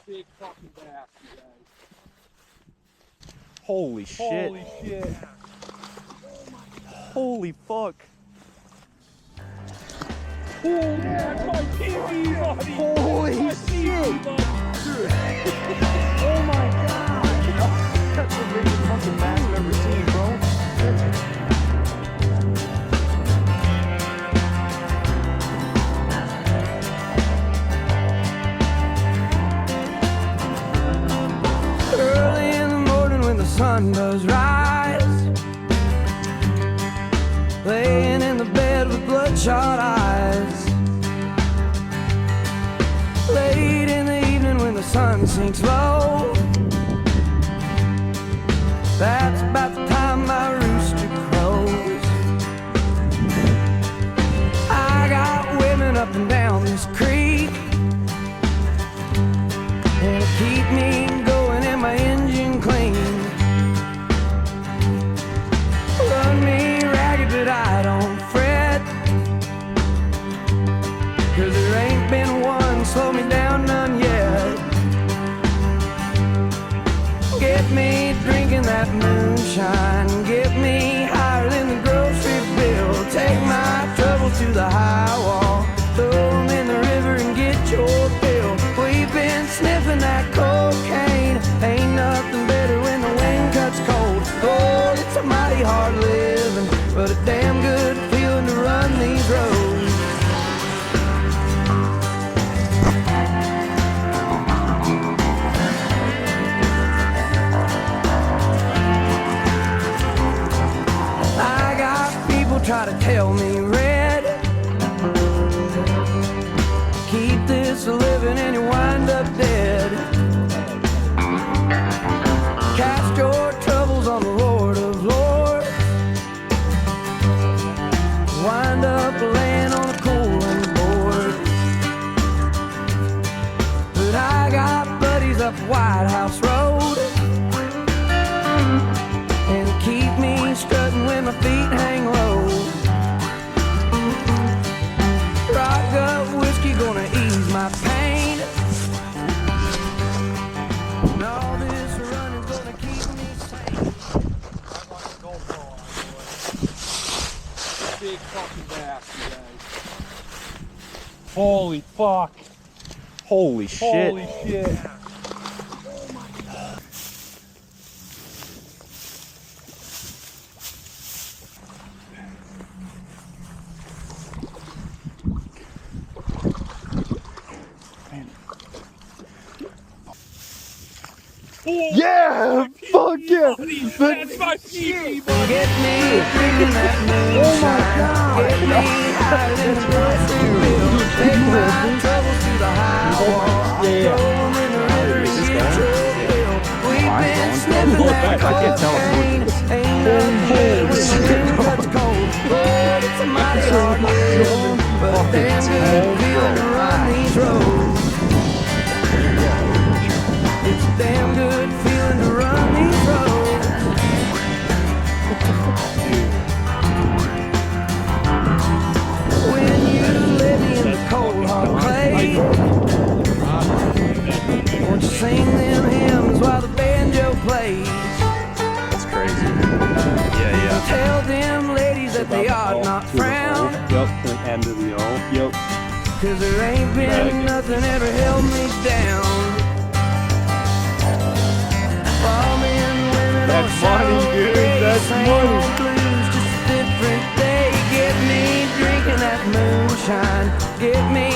big fucking bass, you guys. Holy shit. Holy shit. Holy fuck. Oh, that's my TV, buddy. Holy That's my shit. TV, buddy. Oh my god. That's the biggest fucking bass I've ever seen, bro. Early in the morning when the sun does rise, laying in the bed with bloodshot eyes. Late in the evening when the sun sinks low, that's about the time my rooster crows. I got women up and down this creek, and to keep me going and my engine clean. Run me ragged but I don't fret, 'cause there ain't been one slow me down none yet. Get me drinking that moonshine, get me higher than the grocery bill. Take my troubles to the high wall, throw them in the river and get your fill. We've been sniffing that cocaine, ain't nothing better when the wind cuts cold. Oh, it's a mighty hard living, but a damn good feeling to run these roads. I got people try to tell me red, keep this living and you wind up dead. Cast your troubles on the Lord of Lords, wind up laying on a cooling board. But I got buddies up White House Road, and keep me strutting when my feet hang low. Rock gut whiskey gonna ease my pain, and all this running's gonna keep me sane. Big fucking bass, you guys. Holy fuck. Holy shit. Holy shit. Yeah! Fuck yeah! That's my TV, buddy. Get me drinking that moonshine, get me higher than the grocery bill. Take my troubles to the high wall, throw them in the river and get your fill. We've been sniffing that cocaine, ain't nothing better when the wind cuts cold. Lord, it's a mighty hard living, but a damn good feeling to run these roads. It's a damn good feeling to run these roads. When you lay me in the cold hard clay, won't you sing them hymns while the banjo plays? That's crazy. Yeah, Tell them ladies that they ought not frown, Yep, to the end of the O. Yep. 'cause there ain't been nothing ever held me down. While men, women, That's on money, shallow dude. grave, That's same money. old blues, just a different day. Get me drinking that moonshine, get me